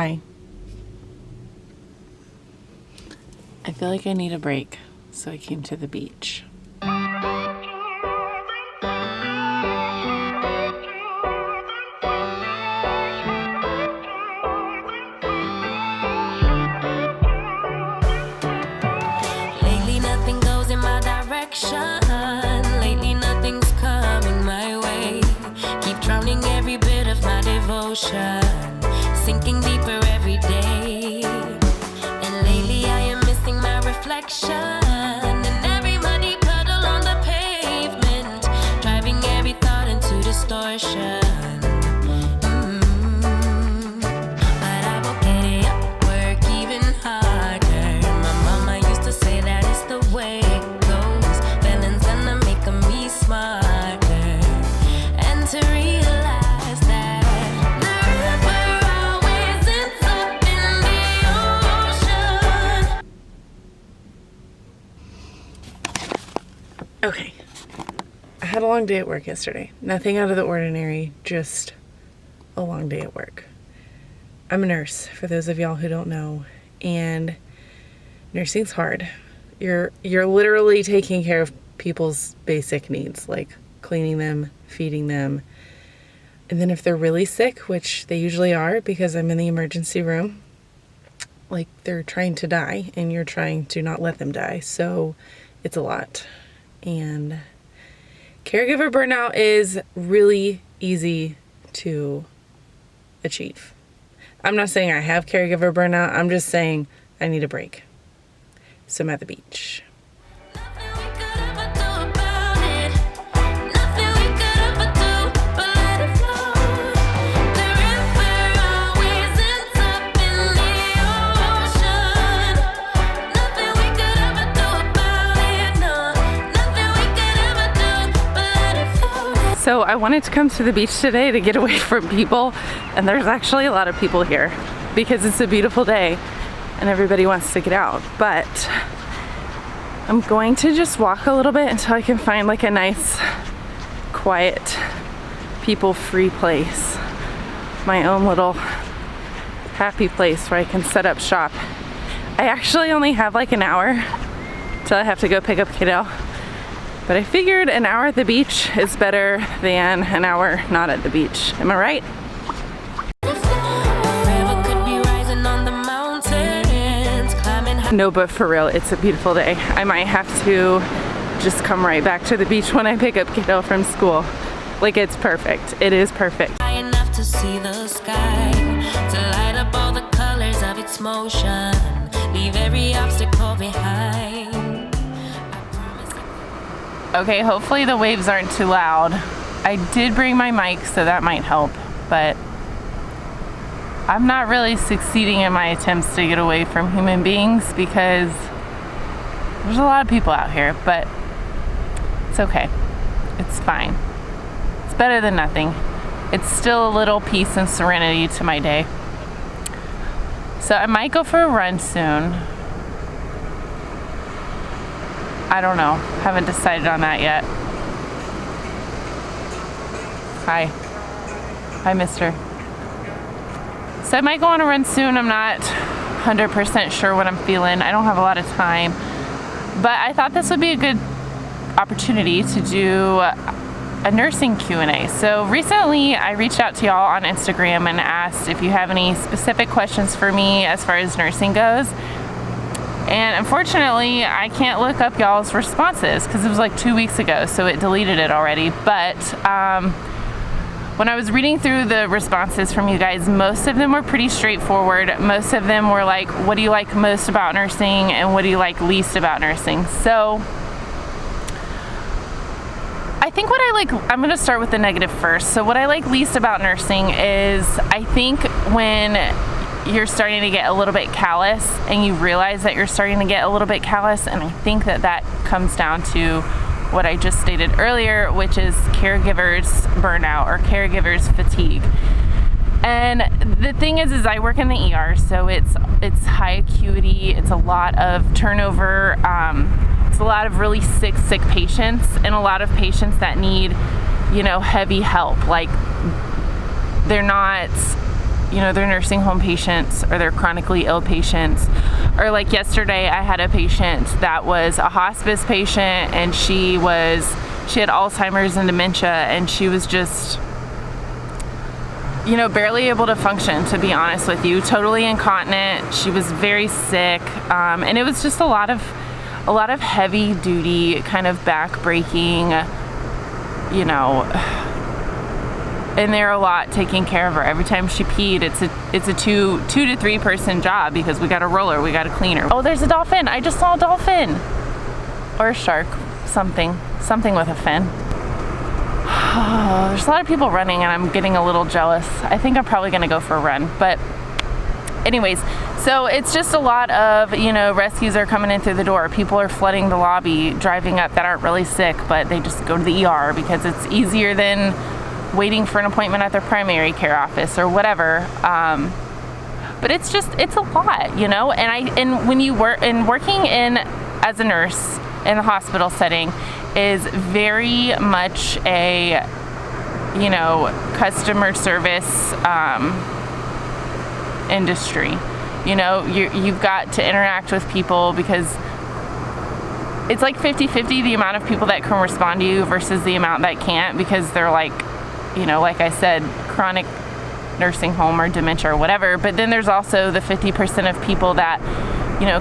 Hi. I feel like I need a break, so I came to the beach. Lately nothing goes in my direction. Lately nothing's coming my way. Keep drowning every bit of my devotion, sinking deeper every day. And lately I am missing my reflection in every muddy puddle on the pavement, driving every thought into distortion. But I will get it up, work even harder. My mama used to say that it's the way it goes. Feelings gonna make me smarter, and to realize that the river always ends up in the ocean. Okay. I had a long day at work yesterday. Nothing out of the ordinary, just a long day at work. I'm a nurse, for those of y'all who don't know, and nursing's hard. You're literally taking care of people's basic needs, like cleaning them, feeding them, and then if they're really sick, which they usually are because I'm in the emergency room, like they're trying to die and you're trying to not let them die. So it's a lot. And caregiver burnout is really easy to achieve. I'm not saying I have caregiver burnout. I'm just saying I need a break. So I'm at the beach. Nothing we could ever do about it. Nothing we could ever do but let it flow. The river always ends up in the ocean. Nothing we could ever do about it. No, nothing we could ever do but let it flow. So I wanted to come to the beach today to get away from people, and there's actually a lot of people here because it's a beautiful day and everybody wants to get out. But I'm going to just walk a little bit until I can find like a nice, quiet, people-free place. My own little happy place where I can set up shop. I actually only have like an hour till I have to go pick up Kaidale. But I figured an hour at the beach is better than an hour not at the beach. Am I right? River could be rising on the mountains, climbing high. No, but for real, it's a beautiful day. I might have to just come right back to the beach when I pick up Kaidale from school. Like, it's perfect. It is perfect. High enough to see the sky, to light up all the colors of its motion, leave every obstacle behind. I promise. Okay, hopefully the waves aren't too loud. I did bring my mic, so that might help, but I'm not really succeeding in my attempts to get away from human beings because there's a lot of people out here, but it's okay. It's fine. It's better than nothing. It's still a little peace and serenity to my day. So I might go for a run soon. I don't know. Haven't decided on that yet. Hi. Hi, mister. So I might go on a run soon. I'm not 100% sure what I'm feeling. I don't have a lot of time. But I thought this would be a good opportunity to do a nursing Q&A. So recently I reached out to y'all on Instagram and asked if you have any specific questions for me as far as nursing goes. And unfortunately, I can't look up y'all's responses because it was like 2 weeks ago, so it deleted it already. But when I was reading through the responses from you guys, most of them were pretty straightforward. Most of them were like, what do you like most about nursing and what do you like least about nursing? So I think what I like, I'm gonna start with the negative first. So what I like least about nursing is I think when you're starting to get a little bit callous and you realize that you're starting to get a little bit callous, and I think that that comes down to what I just stated earlier, which is caregivers burnout or caregivers fatigue. And the thing is I work in the ER, so it's high acuity, it's a lot of turnover, it's a lot of really sick patients, and a lot of patients that need, heavy help. Like, they're not their nursing home patients or their chronically ill patients. Or like yesterday, I had a patient that was a hospice patient, and she had Alzheimer's and dementia, and she was just, barely able to function, to be honest with you. Totally incontinent. She was very sick, and it was just a lot of heavy duty kind of back breaking, and they're a lot taking care of her. Every time she peed, it's a two to three person job, because we got a roller, we got a cleaner. Oh, there's a dolphin. I just saw a dolphin or a shark, something with a fin. Oh, there's a lot of people running, and I'm getting a little jealous. I think I'm probably gonna go for a run, but anyways, so it's just a lot of, rescues are coming in through the door. People are flooding the lobby, driving up that aren't really sick, but they just go to the ER because it's easier than waiting for an appointment at their primary care office or whatever. But it's a lot, and when you working in as a nurse in a hospital setting is very much a, customer service industry. You've got to interact with people, because it's like 50-50 the amount of people that can respond to you versus the amount that can't, because they're like, like I said, chronic nursing home or dementia or whatever. But then there's also the 50% of people that,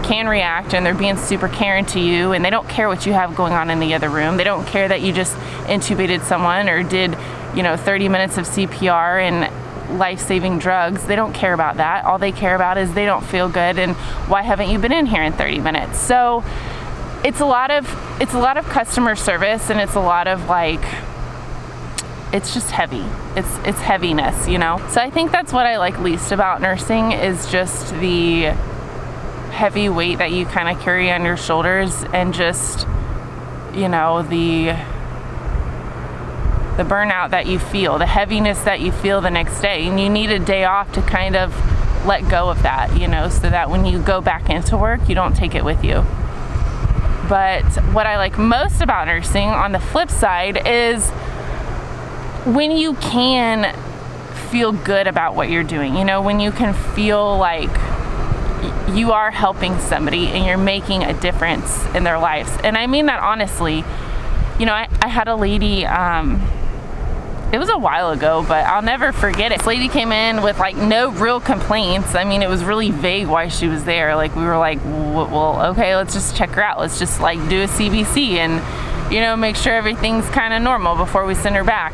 can react, and they're being super caring to you, and they don't care what you have going on in the other room. They don't care that you just intubated someone or did, 30 minutes of CPR and life-saving drugs. They don't care about that. All they care about is they don't feel good, and why haven't you been in here in 30 minutes? So it's a lot of customer service, and it's a lot of it's just heavy. It's heaviness, So I think that's what I like least about nursing, is just the heavy weight that you kind of carry on your shoulders, and just, the burnout that you feel, the heaviness that you feel the next day. And you need a day off to kind of let go of that, so that when you go back into work, you don't take it with you. But what I like most about nursing, on the flip side, is when you can feel good about what you're doing, when you can feel like you are helping somebody and you're making a difference in their lives. And I mean that honestly. I had a lady, it was a while ago, but I'll never forget it. This lady came in with no real complaints. I mean, it was really vague why she was there. We were like, well, okay, let's just check her out. Let's just do a CBC and, make sure everything's kind of normal before we send her back.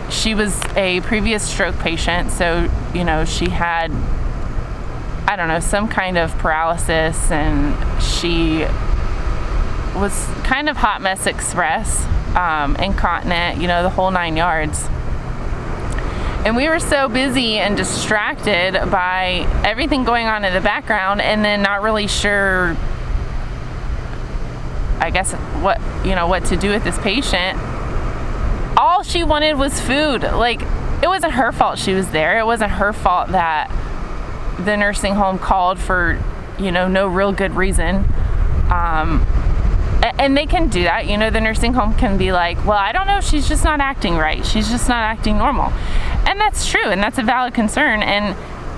She was a previous stroke patient, so, she had, I don't know, some kind of paralysis, and she was kind of hot mess express, incontinent, the whole 9 yards. And we were so busy and distracted by everything going on in the background, and then not really sure, I guess, what to do with this patient. All she wanted was food. It wasn't her fault she was there. It wasn't her fault that the nursing home called for, no real good reason. And they can do that. The nursing home can be like, well, I don't know, she's just not acting right. She's just not acting normal. And that's true, and that's a valid concern. And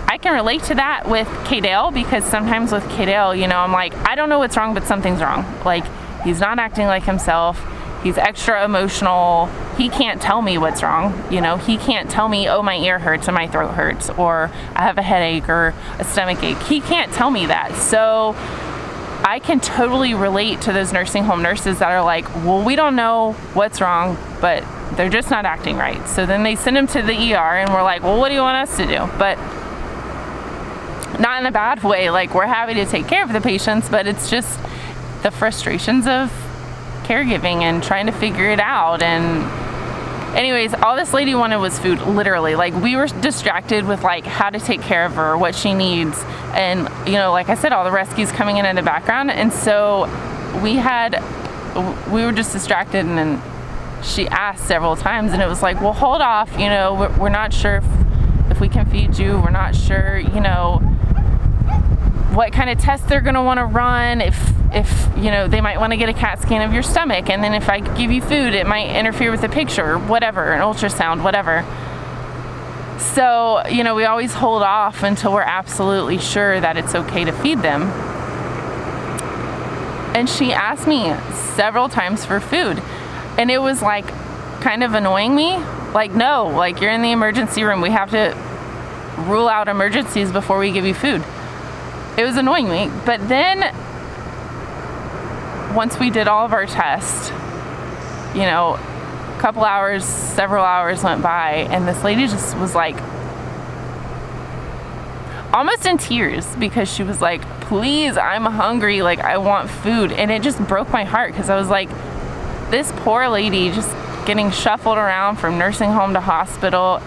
I can relate to that with Kaidale, because sometimes with Kaidale, I'm like, I don't know what's wrong, but something's wrong. He's not acting like himself. He's extra emotional. He can't tell me what's wrong. He can't tell me, oh, my ear hurts or my throat hurts, or I have a headache or a stomach ache. He can't tell me that. So I can totally relate to those nursing home nurses that are like, well, we don't know what's wrong, but they're just not acting right. So then they send them to the ER, and we're like, well, what do you want us to do? But not in a bad way. We're happy to take care of the patients, but it's just the frustrations of caregiving and trying to figure it out. And anyways, all this lady wanted was food, literally. We were distracted with how to take care of her, what she needs. And, like I said, all the rescues coming in the background. And so we were just distracted. And then she asked several times, and it was like, well, hold off. We're not sure if we can feed you. We're not sure, what kind of tests they're going to want to run, if they might want to get a CAT scan of your stomach, and then if I give you food, it might interfere with the picture, whatever, an ultrasound, whatever. So, we always hold off until we're absolutely sure that it's okay to feed them. And she asked me several times for food. And it was like kind of annoying me. Like, no, like you're in the emergency room. We have to rule out emergencies before we give you food. It was annoying me. But then once we did all of our tests, a couple hours, several hours went by, and this lady just was like almost in tears because she was like, please, I'm hungry, like I want food. And it just broke my heart because I was like, this poor lady just getting shuffled around from nursing home to hospital,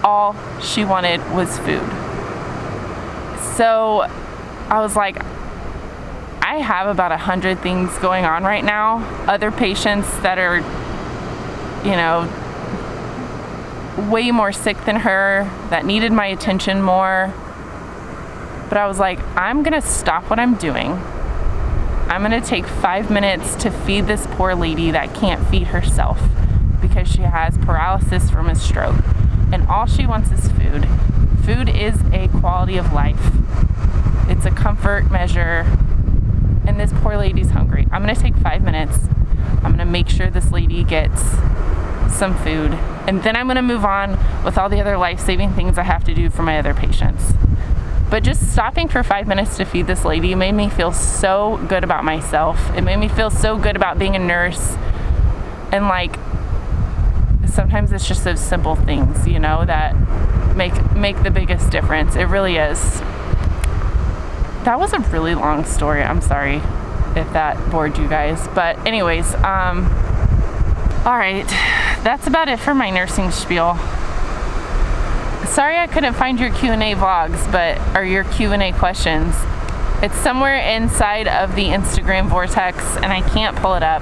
all she wanted was food. So I was like, I have about 100 things going on right now. Other patients that are, way more sick than her, that needed my attention more. But I was like, I'm gonna stop what I'm doing. I'm gonna take 5 minutes to feed this poor lady that can't feed herself because she has paralysis from a stroke. And all she wants is food. Food is a quality of life. It's a comfort measure. And this poor lady's hungry. I'm gonna take 5 minutes. I'm gonna make sure this lady gets some food. And then I'm gonna move on with all the other life-saving things I have to do for my other patients. But just stopping for 5 minutes to feed this lady made me feel so good about myself. It made me feel so good about being a nurse. And like, sometimes it's just those simple things, that make the biggest difference. It really is. That was a really long story. I'm sorry if that bored you guys. But anyways, all right, that's about it for my nursing spiel. Sorry I couldn't find your Q&A vlogs, or your Q&A questions. It's somewhere inside of the Instagram vortex, and I can't pull it up.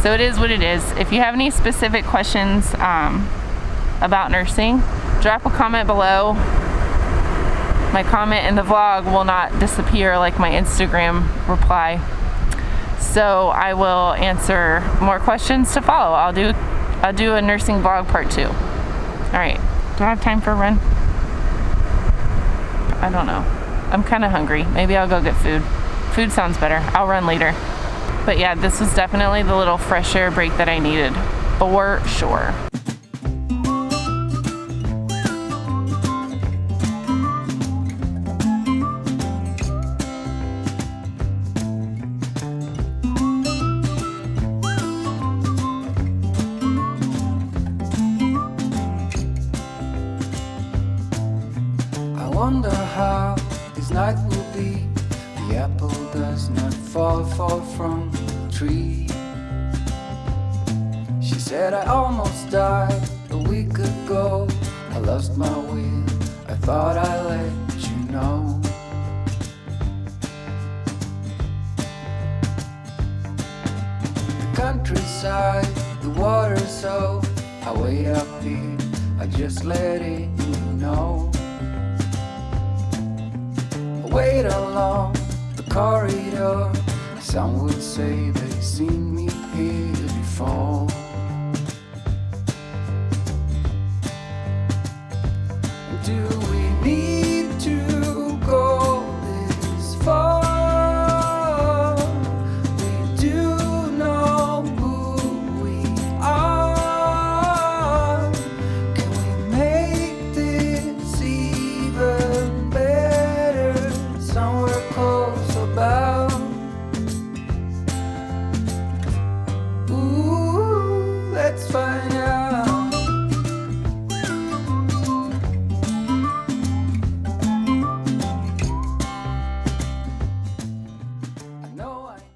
So it is what it is. If you have any specific questions about nursing, drop a comment below. My comment in the vlog will not disappear like my Instagram reply. So I will answer more questions to follow. I'll do a nursing vlog part 2. All right. Do I have time for a run? I don't know. I'm kind of hungry. Maybe I'll go get food. Food sounds better. I'll run later. But yeah, this was definitely the little fresh air break that I needed, for sure. I wonder how this night will be. The apple does not fall far from the tree. She said I almost died a week ago. I lost my will, I thought I'd let you know. The countryside, the water so I wait up here, I just let it you know. Wait along the corridor. Some would say they've seen me here before.